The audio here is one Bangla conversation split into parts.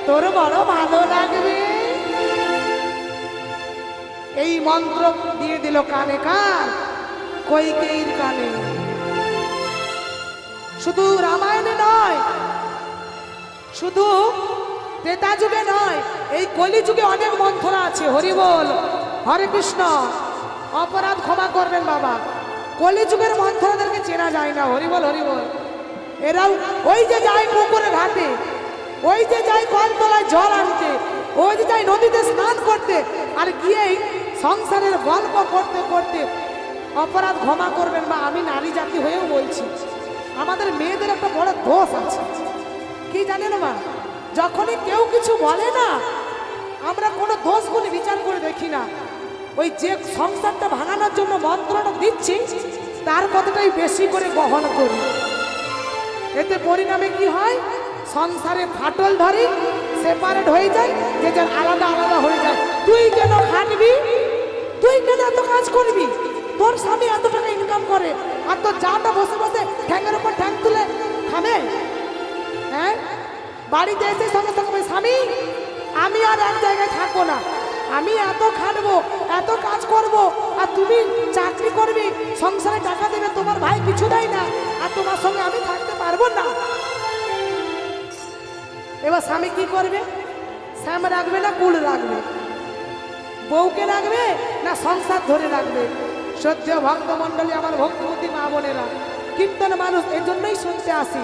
তোর বড় ভালো লাগবে। এই মন্ত্র দিয়ে দিল কানে, কার? কইকেয়ীর কানে। শুধু রামায়ণে নয়, শুধু ত্রেতা যুগে নয়, এই কলি যুগে অনেক মন্ত্র আছে। হরি বল, হরে কৃষ্ণ। অপরাধ ক্ষমা করবেন বাবা, কলি যুগের মন্ত্রদেরকে চেনা যায় না। হরি বল, হরি বল। এরাও ওই যে যায় পুকুরে ঘাটে, ওই যে যায় কলতলায় জল আনতে, ওই যে যায় নদীতে স্নান করতে, আর গিয়েই সংসারের গল্প করতে করতে অপরাধ ক্ষমা করবেন। বা আমি নারী জাতি হয়েও বলছি, আমাদের মেয়েদের একটা বড় দোষ আছে, কি জানেন মা? যখনই কেউ কিছু বলে না, আমরা কোনো দোষগুলি বিচার করে দেখি না। ওই যে সংসারটা ভাঙানোর জন্য মন্ত্রটা দিচ্ছি, তার কথাটাই বেশি করে বহন করি। এতে পরিণামে কি হয়? সংসারে ফাটল ধরে, সেপারেট হয়ে যায়, যে যার আলাদা আলাদা হয়ে যায়। তুই কেন খাটবি? তুই কেন এত কাজ করবি? তোর স্বামী এত টাকা ইনকাম করে, আর তোর জাটা বসে বসে ঠ্যাঙের উপর ঠ্যাং তুলে খাবে। হ্যাঁ, বাড়িতে এসে সঙ্গে সঙ্গে স্বামী আমি আর এক জায়গায় থাকবো না, আমি এত খাটবো, এত কাজ করব, আর তুমি চাকরি করবি, সংসারে টাকা দেবে, তোমার ভাই কিছু দেয় না, আর তোমার সঙ্গে আমি থাকতে পারবো না। এবার স্বামী কি করবে? শ্যাম রাখবে না কুল রাখবে? বউকে রাখবে না সংসার ধরে রাখবে? সত্য ভক্ত মন্ডলী, আমার ভক্তিমতী মা বোনেরা, কীর্তন মানুষ এই জন্যই শুনতে আসি,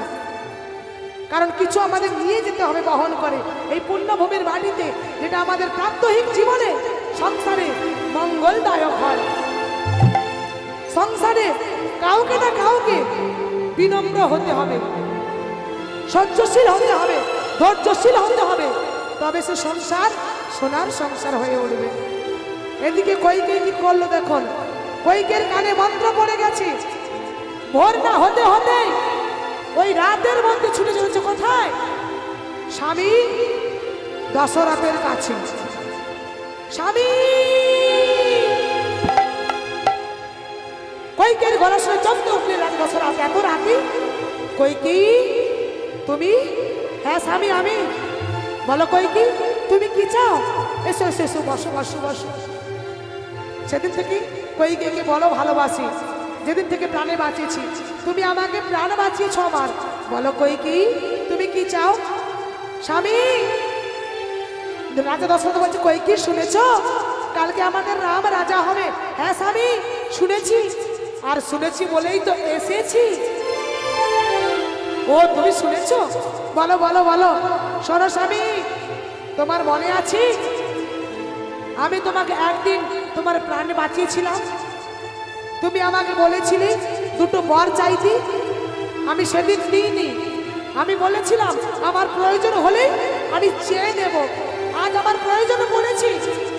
কারণ কিছু আমাদের নিয়ে যেতে হবে, বহন করে এই পুণ্যভূমির বাড়িতে, যেটা আমাদের প্রাত্যহিক জীবনে সংসারে মঙ্গলদায়ক হয়। সংসারে কাউকে না কাউকে বিনম্র হতে হবে, সহ্যশীল হতে হবে, ধৈর্যশীল হতে হবে, তবে সে সংসার সোনার সংসার হয়ে উঠবে। এদিকে কইকেয়ী কি করলো দেখুন, কইকেয়ীর কানে মন্ত্র পড়ে গেছে। ভোর না হতে হতে ওই রাতের মধ্যে ছুটে চলেছে কোথায়? স্বামী দশরথের কাছে। স্বামী, কইকেয়ীর গলা শুনে চমকে উঠলেন রাজা দশরথ। এত রাতে? কইকেয়ী তুমি? হ্যাঁ স্বামী আমি। বলো কইকেয়ী তুমি কি চাও? এসো এসো এসো, বসো বসো বসো। সেদিন থেকে কইকেয়ীকে বলো ভালোবাসি, যেদিন থেকে প্রাণে বাঁচিয়েছি, তুমি আমাকে প্রাণ বাঁচিয়েছ আমার। বলো কইকেয়ী তুমি কি চাও? স্বামী, রাজা দশরথ বলছে কইকেয়ী শুনেছ কালকে আমাদের রাম রাজা হবে? হ্যাঁ স্বামী শুনেছি, আর শুনেছি বলেই তো এসেছি। ও তুমি শুনেছ? বলো বলো বলো। শোনো স্বামী, তোমার মনে আছে আমি তোমাকে একদিন তোমার প্রাণ বাঁচিয়েছিলাম? তুমি আমাকে বলেছিলে দুটো বর চাইতে, আমি সেদিন নিইনি। আমি বলেছিলাম আমার প্রয়োজন হলে আমি চেয়ে নেব। আজ আমার প্রয়োজন বলেছি,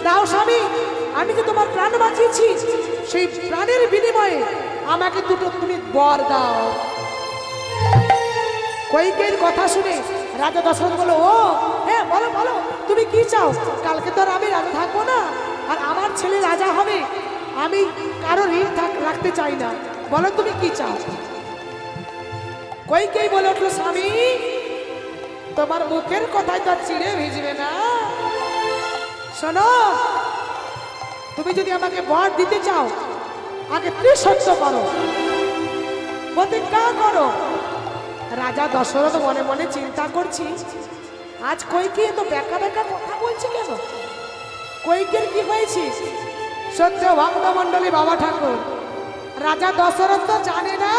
দাও স্বামী। আমি যে তোমার প্রাণ বাঁচিয়েছি, সেই প্রাণের বিনিময়ে আমাকে দুটো তুমি বর দাও। কইকেয়ীর কথা শুনে রাজা দশরথ বলল, ও হ্যাঁ বলো বলো তুমি কি চাও? কালকে তো আর আমি রাজা থাকবো না, আর আমার ছেলে রাজা হবে, আমি কারো ঋণ রাখতে চাই না, বলো তুমি কি চাও? কইকেয়ী বলে উঠলো, স্বামী তোমার মুখের কথায় তো চিড়ে ভিজবে না। শোনো, তুমি যদি আমাকে বর দিতে চাও, আগে ত্রিসত্য করো, প্রতিজ্ঞা করো। রাজা দশরথ মনে মনে চিন্তা করছি, আজ কইকেয়ী তো বেকা বেকা কথা বলছে কেন? কইকেয়ীর কি হয়েছে? সত্য ভক্ত মন্ডলী বাবা ঠাকুর, রাজা দশরথ তো জানে না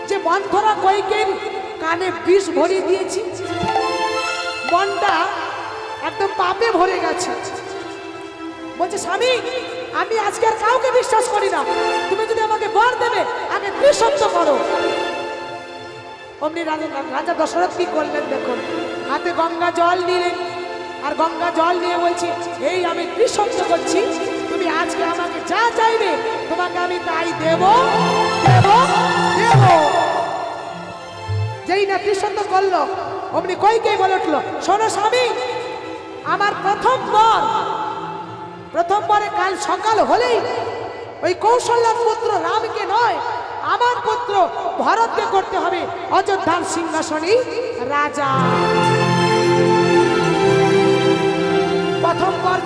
যে মন্থরা কইকেয়ীর কানে বিষ ভরিয়ে দিয়েছি। মনটা একদম পাপে ভরে গেছে। বলছে, স্বামী আমি আজকে আর কাউকে বিশ্বাস করি না, তুমি যদি আমাকে বর দেবে আগে ত্রিসত্য করো। অমনি রাজা দশরথ কি করলেন দেখুন, হাতে গঙ্গা জল নিলেন, আর গঙ্গা জল নিয়ে বলছি, এই আমি ত্রিসত্য করছি, তুমি আজকে আমাকে যা চাইবে তোমাকে আমি তাই দেব দেব দেব। যেই না ত্রিসত্য করলো, অমনি কইকেয়ী বলে উঠলো, শোনো স্বামী, আমার প্রথম বরে কাল সকাল হলেই ওই কৌশল্যার পুত্র রামকে নয়, আমার পুত্র ভরতকে করতে হবে অযোধ্যার সিংহাসনে রাজা।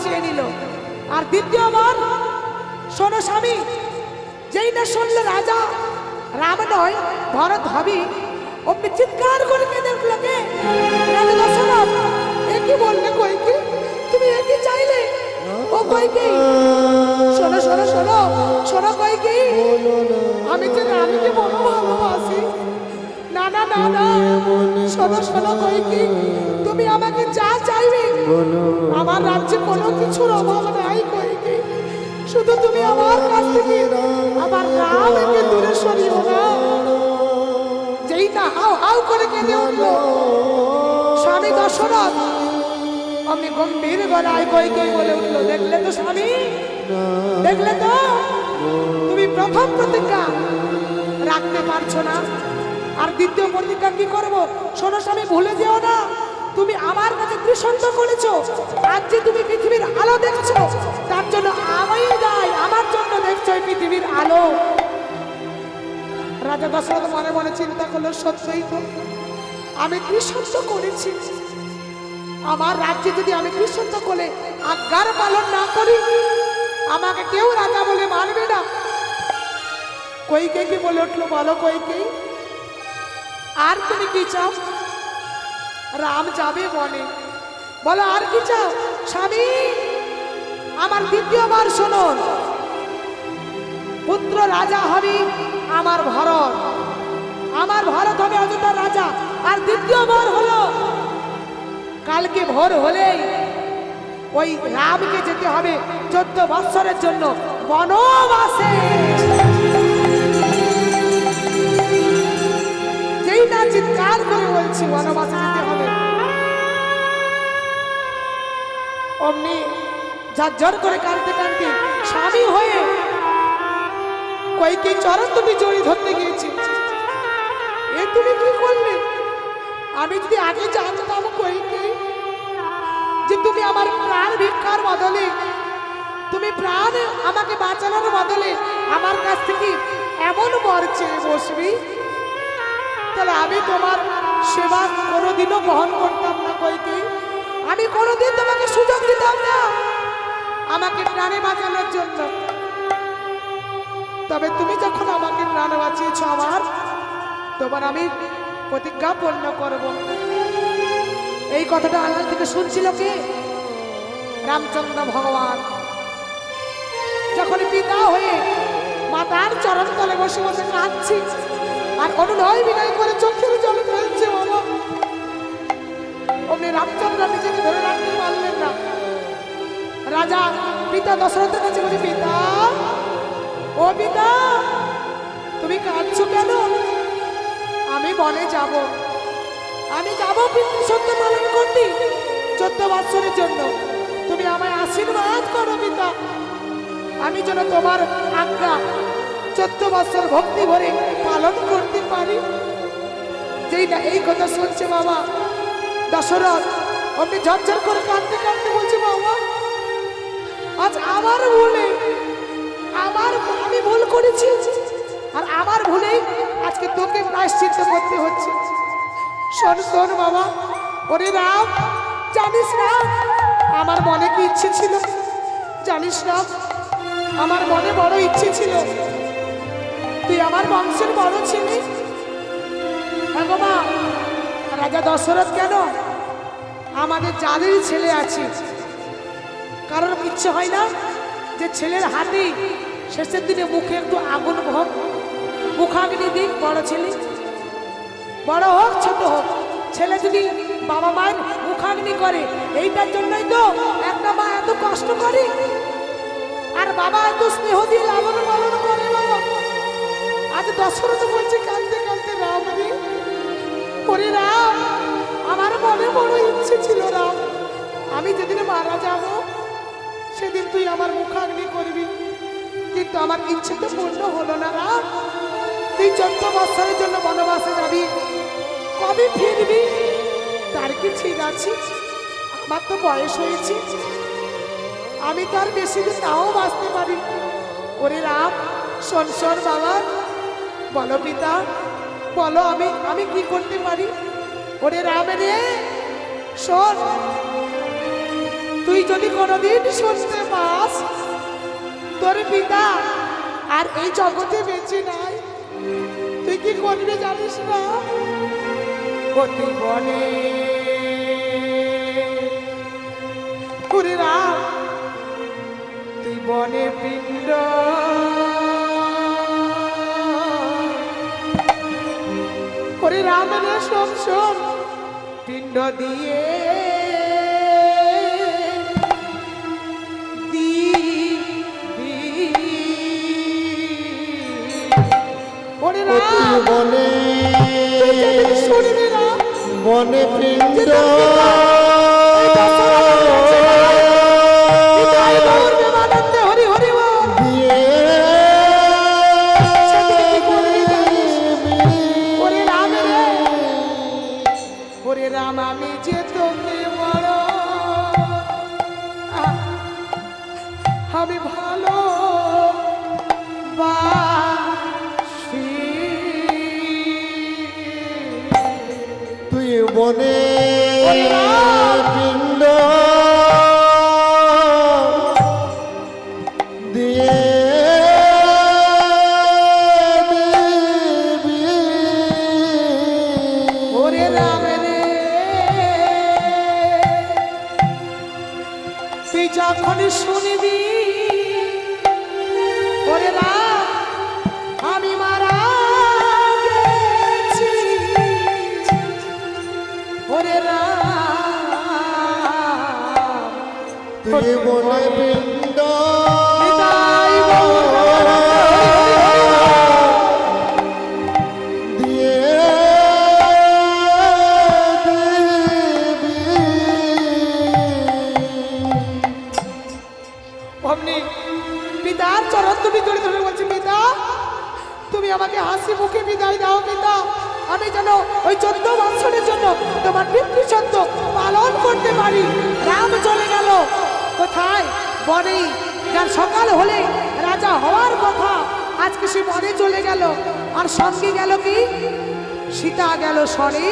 চেয়ে নিল। আর দ্বিতীয়বার শোনো স্বামী, যেই না শুনলে রাজা রাম নয় ভরত হবি, অমনি চিৎকার করে কেঁদে উঠল কে? রাজা দশরথ। একই বললে কইকে, তুমি একই চাইলে? ও কইকে, শোনো শোনো শোনো শোনো কইকে, আমি যে রামকে বড় ভালোবাসি। না না না না, শোনো শোনো কইকে, তুমি আমাকে যা চাইবে, আমার রাজ্যে কোনো কিছুর অভাব নাই কইকে, শুধু তুমি আমার কাছ থেকে আমার রামকে দূরে সরিও না। যেই না হাউ হাউ করে কেঁদে উঠল স্বামী দশরথ, আমি গম্ভীর গলায় কইকেই বলে উঠল, দেখলে তো স্বামী, দেখলে তো, তুমি প্রথম প্রতিজ্ঞা রাখতে পারছো না, আর দ্বিতীয় প্রতিজ্ঞা কি করবো? শোনো স্বামী, ভুলে যেও না, তুমি আমার কাছে ত্রিসন্ধ করেছো। আজ যে তুমি পৃথিবীর আলো দেখছো, তার জন্য আমি দায়, আমার জন্য দেখছো এই পৃথিবীর আলো। রাজা দশরথ মনে মনে চিন্তা করলো, সত্যই তো আমি ত্রিসন্ধ করেছি। আমার রাজ্যে যদি আমি ত্রিসন্ধ করে আজ্ঞার পালন না করি, আমাকে কেউ রাজা বলে মানবে না। কইকেয়ী বলে উঠলো, বলো কইকেয়ী, আর তুমি কি চাও? রাম যাবে বনে, বলো আর কি চাও? স্বামী, আমার দ্বিতীয়বার শুনুন, পুত্র রাজা হবে আমার ভরত, আমার ভরত হবে অযোধ্যার রাজা। আর দ্বিতীয়বার হলো, কালকে ভোর হলেই ওই রামকে যেতে হবে 14 বৎসরের জন্য বনবাসে। যেই না চিৎকার করে বলছি বনবাসে যেতে হবে, অমনি ঝরঝর করে কাঁদতে কাঁদতে স্বামী হয়ে কইকেয়ী চরণ দুটি জড়ি ধরতে গিয়েছি। এ তুমি কি করলে? আমি যদি আগে জানতাম কইকেয়ী যে তুমি আমার প্রাণ ভিক্ষার বদলে, তুমি প্রাণ আমাকে বাঁচানোর বদলে আমার কাছ থেকে এমন বর চেয়ে বসবি, তাহলে আমি তোমার সেবা কোনোদিনও গ্রহণ করতাম না কইকেয়ী। আমি কোনোদিন তোমাকে সুযোগ দিতাম না আমাকে প্রাণে বাঁচানোর জন্য। তবে তুমি যখন আমাকে প্রাণ বাঁচিয়েছ আমার, তোমার আমি প্রতিজ্ঞা পূর্ণ করব। এই কথাটা আড়াল থেকে শুনছিল কে? রামচন্দ্র ভগবান। যখন পিতা হয়ে মাতার চরণ তলে বসে বসে কাঁদছি, আর অনুনয় বিনয় করে চোখের জল ফেলছে বাবা, অমনি রামচন্দ্র নিজেকে ধরে রাখতে পারলেন না। রাজা পিতা দশরথের কাছে বলে, পিতা, ও পিতা, তুমি কাঁদছো কেন? আমি বনে যাব, আমি যাব পিতৃসত্য পালন করতে 14 বৎসরের জন্য। তুমি আমায় আশীর্বাদ করো পিতা, আমি যেন তোমার আজ্ঞা 14 বৎসর ভক্তি ভরে পালন করতে পারি। যেই না এই কথা শুনছে বাবা দশরথ, অমনি ঝরঝর করে কাঁদতে কাঁদতে বলছে, বাবা, আজ আমার ভুলে, আমি ভুল করেছি, আর আমার ভুলেই আজকে তোকে প্রায়শ্চিত্ত করতে হচ্ছে। শোন শোন বাবা, ওরে রাম, জানিস না আমার মনে কি ইচ্ছে ছিল? জানিস না আমার মনে বড় ইচ্ছে ছিল, তুই আমার বংশের বড় ছিলি। হ্যাঁ গো মা, রাজা দশরথ কেন, আমাদের যাদেরই ছেলে আছে, কারণ ইচ্ছে হয় না যে ছেলের হাতে শেষের দিনে মুখে একটু আগুন হোক, মুখাগ্নি দিক। বড় ছেলে, বড় হোক ছোট হোক, ছেলে যদি বাবা মায়ের মুখাগ্নি করে, এইটার জন্যই তো একটা মা এত কষ্ট করে, আর বাবা এত স্নেহ দিয়ে লালন পালন করে। বাবা আজ দশরথ বলছে কাঁদতে কাঁদতে, রাম রে, ওরে রাম, আমার মনে বড় ইচ্ছে ছিল রাম, আমি যেদিন মারা যাব সেদিন তুই আমার মুখাগ্নি করবি, কিন্তু আমার ইচ্ছে তো পূর্ণ হলো না রাম। তুই 14 বৎসরের জন্য বনবাসে যাবি, কবে ফিরবি তার কি ঠিক আছে? আমার তো বয়স হয়েছে, আমি তো আর বেশি দিন নাও বাঁচতে পারি। ওরে রাম, শোন শোন বাবা, বলো পিতা, বলো আমি কি করতে পারি? ওরে রাম রে, শোন, তুই যদি কোনোদিন শুনতে পাস তোর পিতা আর এই জগতে বেঁচে নাই, তুই কি করবি জানিস না? তুই বনে পুরি রাম, তুই বনে পিণ্ড পুরি রামের শোন শোন পিণ্ড দিয়ে বনে বনে পিণ্ড রাম আমি যে তোকে বড় আমি ভালো তুই বনে পিণ্ড দিয়ে ওরে রাম রে, তুই যখন শুনবি ওরে রাম আমি মারা গেছি, ওরে রাম তুই বনে পিণ্ড দিয়ে অমনি পিতার চরণ তুমি জড়িত হয়ে বলছি, পিতা তুমি আমাকে হাসি মুখে বিদায় দাও পিতা, আমি যেন ওই 14 বছরের জন্য তোমার পিতৃসত্ব পালন করতে পারি। রাম চলে গেল কোথায়? বনে। যার সকাল হলে রাজা হওয়ার কথা আজকে সে বনে চলে গেল, আর সঙ্গে গেল কি? সীতা গেল শনে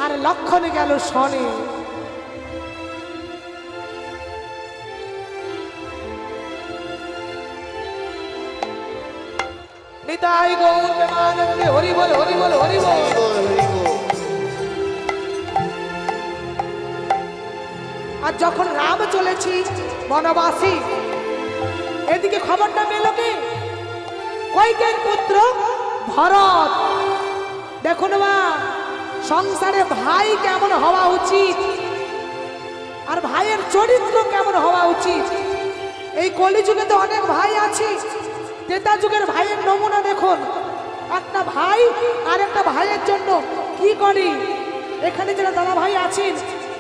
আর লক্ষণ গেল শনে। নিতাই গৌর প্রেমানন্দে হরি বল হরি বল হরি বল। আর যখন রাম চলেছি বনবাসী, এদিকে খবরটা পেল কি? কইকেয়ীর পুত্র ভরত। দেখুন মা, সংসারে ভাই কেমন হওয়া উচিত আর ভাইয়ের চরিত্র কেমন হওয়া উচিত। এই কলিযুগে তো অনেক ভাই আছে, ত্রেতা যুগের ভাইয়ের নমুনা দেখুন। একটা ভাই আর একটা ভাইয়ের জন্য কি করি। এখানে যারা দাদা ভাই আছেন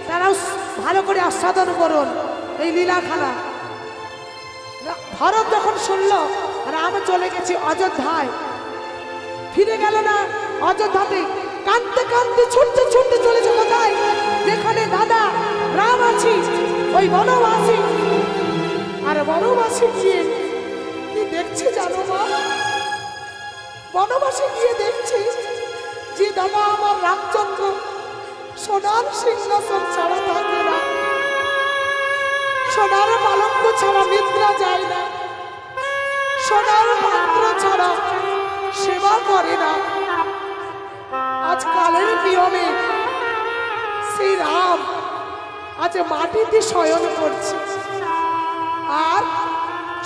তারাও ভালো করে আস্বাদন করুন এই লীলাখানা। ভরত যখন শুনল রাম চলে গেছে অযোধ্যায়, ফিরে গেল না অযোধ্যাতে, কাঁদতে কাঁদতে ছুটতে ছুটতে চলেছে কোথায়? যেখানে দাদা রাম আছে ওই বনবাসী। আর বনবাসী গিয়ে কি দেখছে জানো মা? বনবাসী গিয়ে দেখছে যে দাদা আমার রামচন্দ্র সোনার সিংহাসন ছাড়া থাকে না, সোনার পালঙ্ক ছাড়া নিদ্রা যায় না, সোনার পাত্র ছাড়া সেবা করে না। আজকালের নিয়মে শ্রী রাম আজ মাটিতে শয়ন করছে আর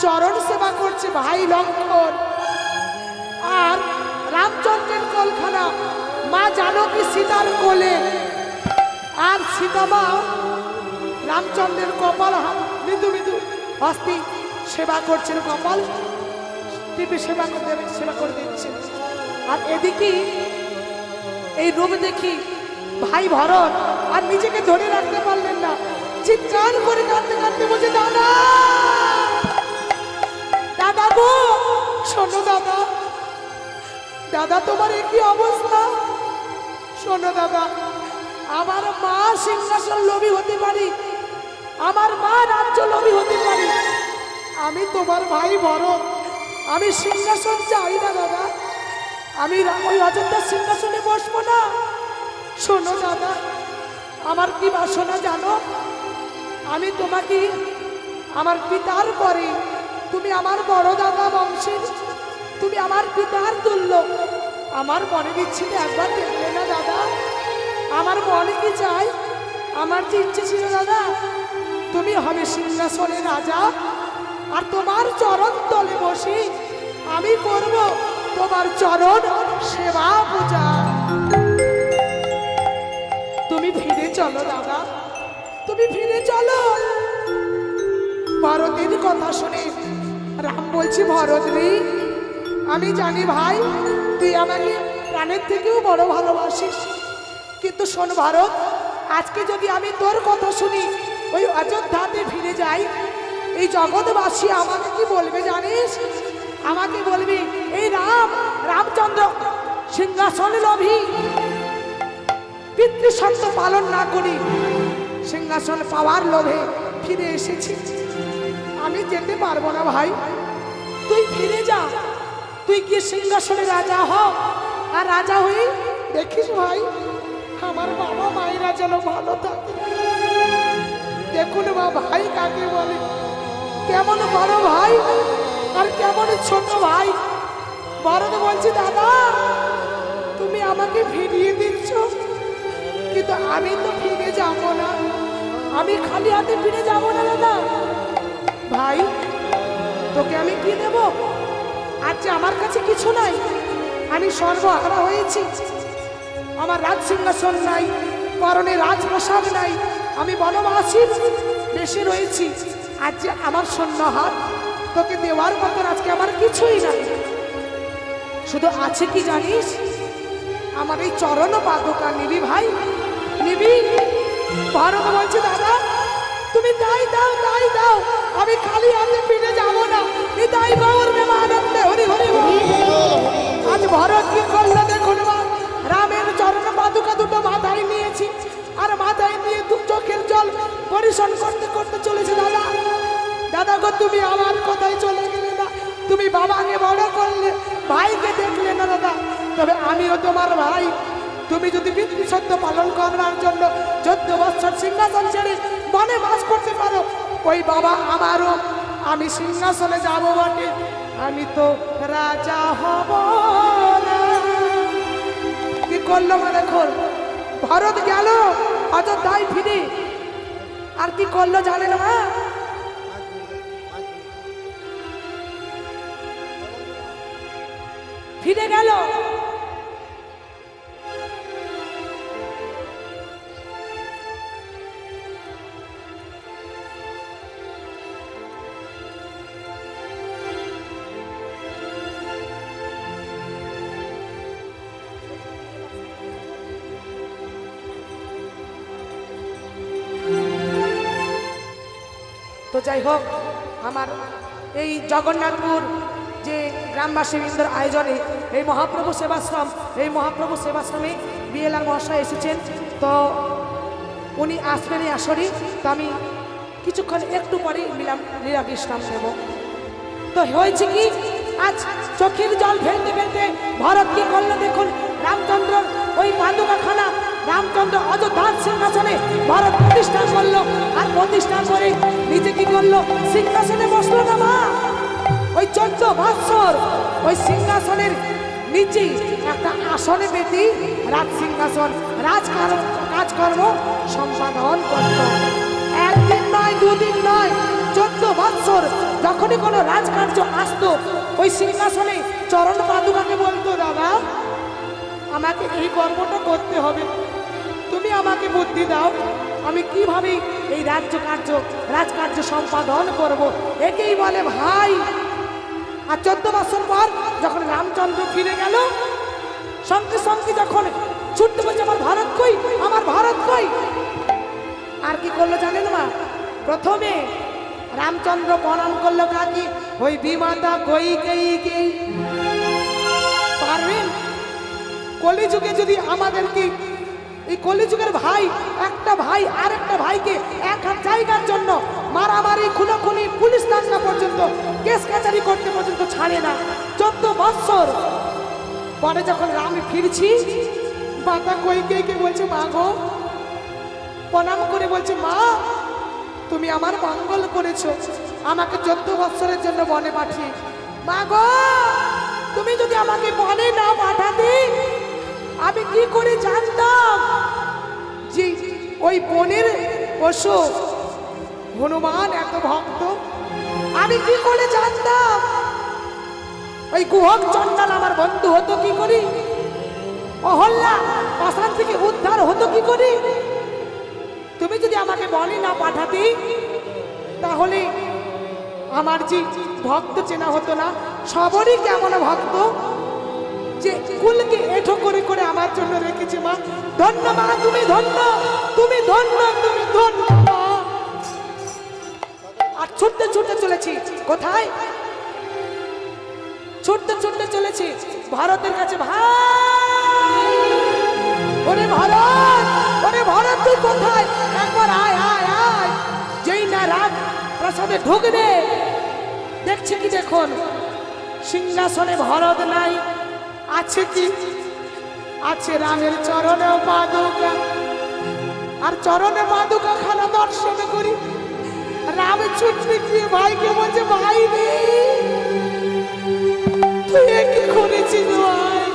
চরণ সেবা করছে ভাই লক্ষণ। আর রামচন্দ্রের কোলখানা মা জানকী সীতার কোলে, আর সীতা মা রামচন্দ্রের কপাল মৃদু মৃদু হস্তি সেবা করছেন, কপাল টিপে সেবা করে দিচ্ছেন। আর এদিকে এই রূপ দেখি ভাই ভরত আর নিজেকে ধরে রাখতে পারলেন না, চিৎকার করে কাঁদতে কাঁদতে বলছে, দাদা দাদা গো শোনো দাদা, দাদা তোমার একই অবস্থা। শোনো দাদা, আমার মা সিংহাসন লোভী হতে পারি, আমার মা রাজ্য লোভী হতে পারি, আমি তোমার ভাই ভরত, আমি সিংহাসন চাই না দাদা, আমি ওই অযোধ্যার সিংহাসনে বসবো না। শোনো দাদা, আমার কি বাসনা জানো? আমি তোমাকে আমার পিতার পরে, তুমি আমার বড় দাদা বংশের, তুমি আমার পিতার তুল্য। আমার মনের ইচ্ছেটা একবার দেখলে না দাদা? আমার মনে কি চাই, আমার যে ইচ্ছে ছিল দাদা, তুমি হবে সিংহাসনের রাজা, আর তোমার চরণ তলে বসে আমি করব তোমার চরণ সেবা পূজা। তুমি ফিরে চলো দাদা, তুমি ফিরে চলো। ভরতের কথা শুনে রাম বলছি, ভরত রে, আমি জানি ভাই তুই আমাকে প্রাণের থেকেও বড় ভালোবাসিস, কিন্তু শোন ভরত, আজকে যদি আমি তোর কথা শুনি ওই অযোধ্যাতে ফিরে যাই, এই জগৎবাসী আমাকে কি বলবে জানিস? আমাকে বলবি এই রামচন্দ্র সিংহাসন লোভী, পিতৃসত্য পালন না করি সিংহাসন পাওয়ার লোভে ফিরে এসেছি। আমি যেতে পারবো না ভাই, তুই ফিরে যা, তুই কি সিংহাসনে রাজা হ, আর রাজা হয়ে দেখিস ভাই আমার বাবা মায়েরা যেন ভালো থাকে। দেখুন মা, ভাই কাকে বলে, কেমন বড় ভাই আর কেমন ছোট ভাই। বড় বলছি দাদা তুমি আমাকে ফিরিয়ে দিচ্ছ, কিন্তু আমি তো ফিরে যাব না, আমি খালি হাতে ফিরে যাব না দাদা। ভাই তোকে আমি কি দেব? আজ আমার কাছে কিছু নাই, আমি সর্বহারা হয়েছি, আমার রাজ সিংহাসন নাই, পরনে রাজপ্রসাদ নাই, আমি বনবাসীর বেশি রয়েছি। আজ যে আমার শূন্য হাত, তোকে দেওয়ার মতন আজকে আমার কিছুই নাই। শুধু আছে কি জানিস, আমার এই চরণ পাদুকা নিবি ভাই, নিবি। ভারত বলছে দাদা তুমি তাই দাও, তাই দাও, আমি খালি হাতে ফিরে যাবো না। তাই গৌর আনন্দে হরি হরি বল। আজ ভরত কি করলো দেখুন মা, রামের চরণ পাদুকা দুটো মাথায় নিয়েছি, আর মাথায় নিয়ে দু চোখের জল পরিশন করতে করতে চলেছে। দাদা দাদা গো, তুমি আমার কথায় চলে গেলে না, তুমি বাবাকে বড় করলে, ভাইকে দেখলে না দাদা, তবে আমিও তোমার ভাই। তুমি যদি পিতৃসত্য পালন করবার জন্য 14 বছর সিংহাসন ছেড়ে বনে বাস করতে পারো, ওই বাবা আমারও, আমি সিংহাসনে যাব বটে, আমি তো রাজা হব না। কি করলো মানে খোল, ভারত গেল অযোধ্যায় ফিরে, আর কি করলো জানেন মা? ফিরে গেল, তো যাই হোক, আমার এই জগন্নাথপুর যে গ্রামবাসী বৃন্দর আয়োজনে এই মহাপ্রভু সেবাশ্রম, এই মহাপ্রভু সেবাশ্রমে বিএলআর মহাশয় এসেছেন, তো উনি আসবেন এই আসরে। তো আমি কিছুক্ষণ একটু পরে লীলা বিশ্রাম নেব। তো হয়েছে কি, আজ চোখের জল ফেলতে ফেলতে ভরত কি করলো দেখুন, রামচন্দ্র ওই পাদুকাখানা রামচন্দ্র অযোধ্যার সিংহাসনে ভরত প্রতিষ্ঠা করলো, আর প্রতিষ্ঠা করে নিজে কি করলো, সিংহাসনে বসলো না মা। ওই 14 বৎসর ওই সিংহাসনের নিচে একটা আসনে পেতে রাজ সিংহাসন কাজকর্ম সম্পাদন করত। একদিন নয়, দুদিন নয়, 14 বৎসর যখনই কোনো রাজকার্য আসতো, ওই সিংহাসনে চরণ পাদুকাকে বলতো, দাদা আমাকে এই কর্মটা করতে হবে, তুমি আমাকে বুদ্ধি দাও, আমি কিভাবে এই রাজকার্য সম্পাদন করব। একেই বলে ভাই। আর 14 বছর পর যখন রামচন্দ্র ফিরে গেল, সঙ্গে সঙ্গে যখন ছুটতে বলছে আমার ভারত কই, আমার ভারত কই, আর কি করলো জানেন মা? প্রথমে রামচন্দ্র প্রণাম করলো কাকি, ওই বিমাতা কইকেয়ীকে। পারবেন কলিযুগে যদি আমাদেরকে, এই কলিযুগের ভাই, একটা ভাই আর একটা ভাইকে এক জায়গার জন্য মারামারি, খুনোখুনি, পুলিশ দাঙ্গা পর্যন্ত, কেস কাচারি করতে পর্যন্ত ছাড়ে না। 14 বৎসর পরে যখন রাম ফিরছি, মাতা কইকেয়ীকে বলছে, মা গো, প্রণাম করে বলছে, মা তুমি আমার মঙ্গল করেছো, আমাকে 14 বছরের জন্য বনে পাঠিয়ে। মা গো, তুমি যদি আমাকে বনে না পাঠাতে, আমি কি করে জানতাম যে ওই বনের পশু হনুমান এত ভক্ত? আমি কি করে জানতাম ওই গুহক চন্ডাল আমার বন্ধু হতো কি করি? অহল্যা পাষাণ থেকে উদ্ধার হতো কি করি? তুমি যদি আমাকে বনে না পাঠাতে, তাহলে আমার যে ভক্ত চেনা হতো না। সবরই কেমন ভক্ত যে কুলকে এঠো করে করে আমার জন্য রেখেছে। মা ধন্য, মা তুমি ধন্য, তুমি ধন্য, তুমি ধন্য। আর ছুটতে ছুটতে চলেছি কোথায়? ছুটতে ছুটতে চলেছি ভারতের কাছে। ভাই, ওরে ভারত, ওরে ভারত তুই কোথায়? একবার আয় আয় আয়। যেই না রাত প্রাসাদে ঢুকবে, দেখছি কি দেখুন, সিংহাসনে ভরত নাই, আছে কি? আছে রামের চরণে পাদুকা। আর চরণে পাদুকা খানা দর্শন করি। রাম ছুটতে গিয়ে ভাইকে বলছে, ভাই রে তুই কি করেছিস? ভাই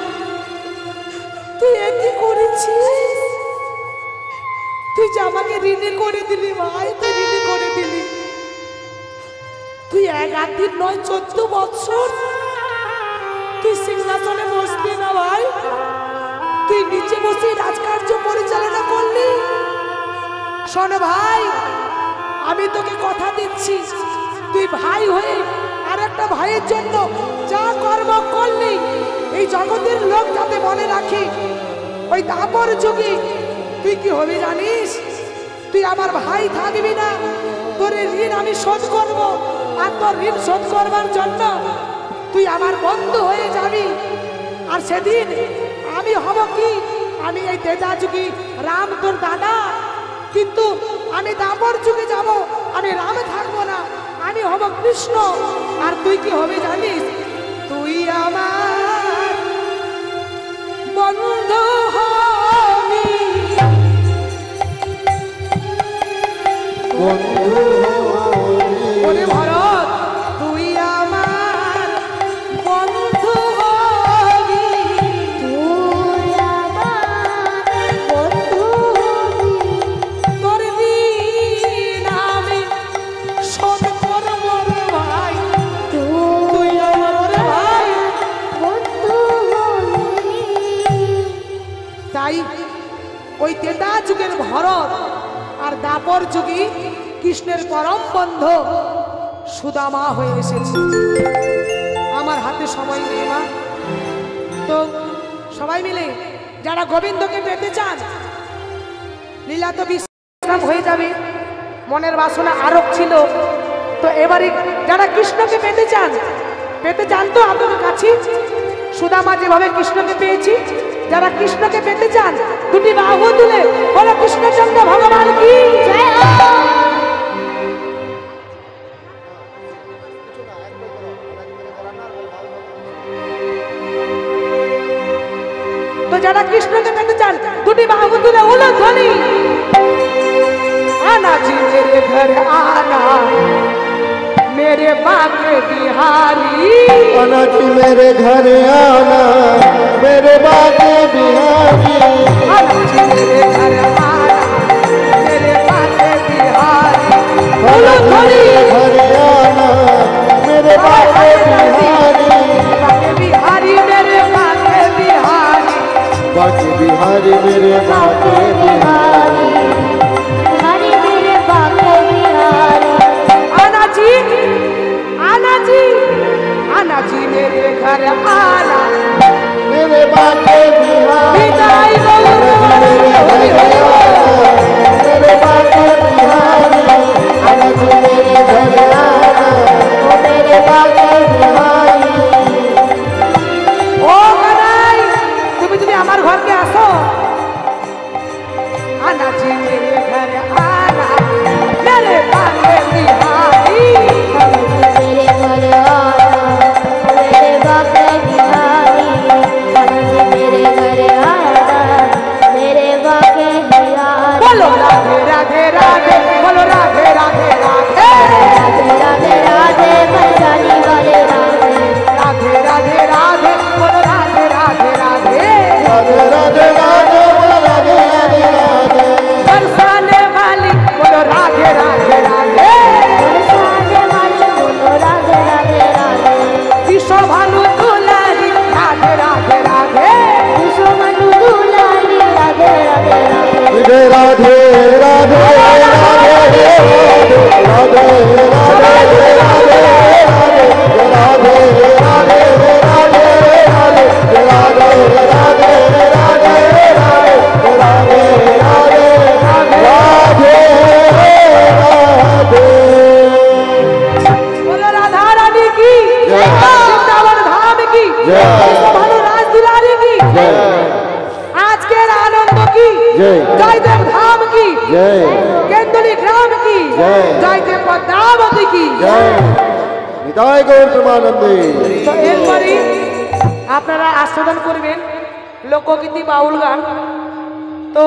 তুই কি করেছিস? তুই যে আমাকে ঋণী করে দিলি ভাই, তুই ঋণী করে দিলি। তুই 1 দিন নয় 14 বছর তুই সিংহাসনে বসবি না ভাই, তুই নিচে বসে রাজকার্য পরিচালনা করলি। শোন ভাই, আমি তোকে কথা দিচ্ছি, তুই ভাই হয়ে আর একটা ভাইয়ের জন্য যা কর্ম করলি, এই জগতের লোক যাতে মনে রাখে, ওই দাপর যুগে তুই কি হবি জানিস? তুই আমার ভাই থাকবি না, তোর ঋণ আমি শোধ করব। আর তোর ঋণ শোধ করবার জন্য তুই আমার বন্ধু হয়ে যাবি। আর সেদিন আমি হব কি? আমি এই তেতা যুগী রাম তোর দাদা, কিন্তু আমি দাপর যুগে যাব, আমি রামে থাকবো না, আমি হব কৃষ্ণ। আর তুই কি হবে জানিস? তুই আমার বন্ধু হবি। ওরে ভরত, তুই আমার বন্ধু হবি, তুই আমার বন্ধু হবি, তোর ঋণ আমি শোধ করব রে ভাই। তুই আমার ভাই। বন্ধু হবি। তাই ওই তেতা যুগের ভরত আর দাপর যুগী কৃষ্ণের পরম বন্ধু সুদামা হয়ে এসেছে। আমার হাতে সময় নেই মা, তো সবাই মিলে যারা গোবিন্দকে পেতে চান, লীলা তো বিশ্রাম হয়ে যাবে, মনের বাসনা আরোপ ছিল। তো এবারে যারা কৃষ্ণকে পেতে চান তো আপনাদের কাছে সুদামা যেভাবে কৃষ্ণকে পেয়েছি, যারা কৃষ্ণকে পেতে চান দুটি বাহু তুলে বলো কৃষ্ণচন্দ্র ভগবান কি জয় হোক। তো যারা কৃষ্ণকে পেতে চান দুটি বাহু তুলে উলো ধ্বনি। आना जी मेरे घर आना मेरे बाके बिहारी, आना जी मेरे घर आना मेरे बाके बिहारी, आना जी मेरे घर आना मेरे बाके बिहारी। बोलो थोड़ी घर आना मेरे बाके बिहारी, बाके बिहारी मेरे बाके बिहारी, बाके बिहारी मेरे बाके बिहारी, हरि मेरे बाके बिहारी। आना जी आना जी मेरे घर आना मेरे बाके बिहारी, विदाई गौर हरि हरि मेरे बाके बिहारी, आना जी मेरे घर आना मेरे बाके बिहारी। ও কানাই, তুমি আমার ঘরকে আসো। आना जी मेरे घर आना मेरे बाके बिहारी, मेरे घर आना मेरे बाके बिहारी, मेरे घर आना मेरे बाके बिहारी। बोलो राधे राधे राधे, बोलो राधे राधे রাধে রাধে রাধে রাধে রাধে রাধে রাধে রাধে রাধে রাধে রাধে রাধে রাধে बोलो राधा रानी की जय। वृंदावन धाम की जय। भानु राज दुलारी की आज के आनंद की जय। जयदेव धाम की जय केंदुली ग्राम की जय। जयदेव पद्मावती की जय নিতাই গৌর প্রেমানন্দে তো এরপরই আপনারা আস্বাদন করবেন লোকগীতি বাউল গান তো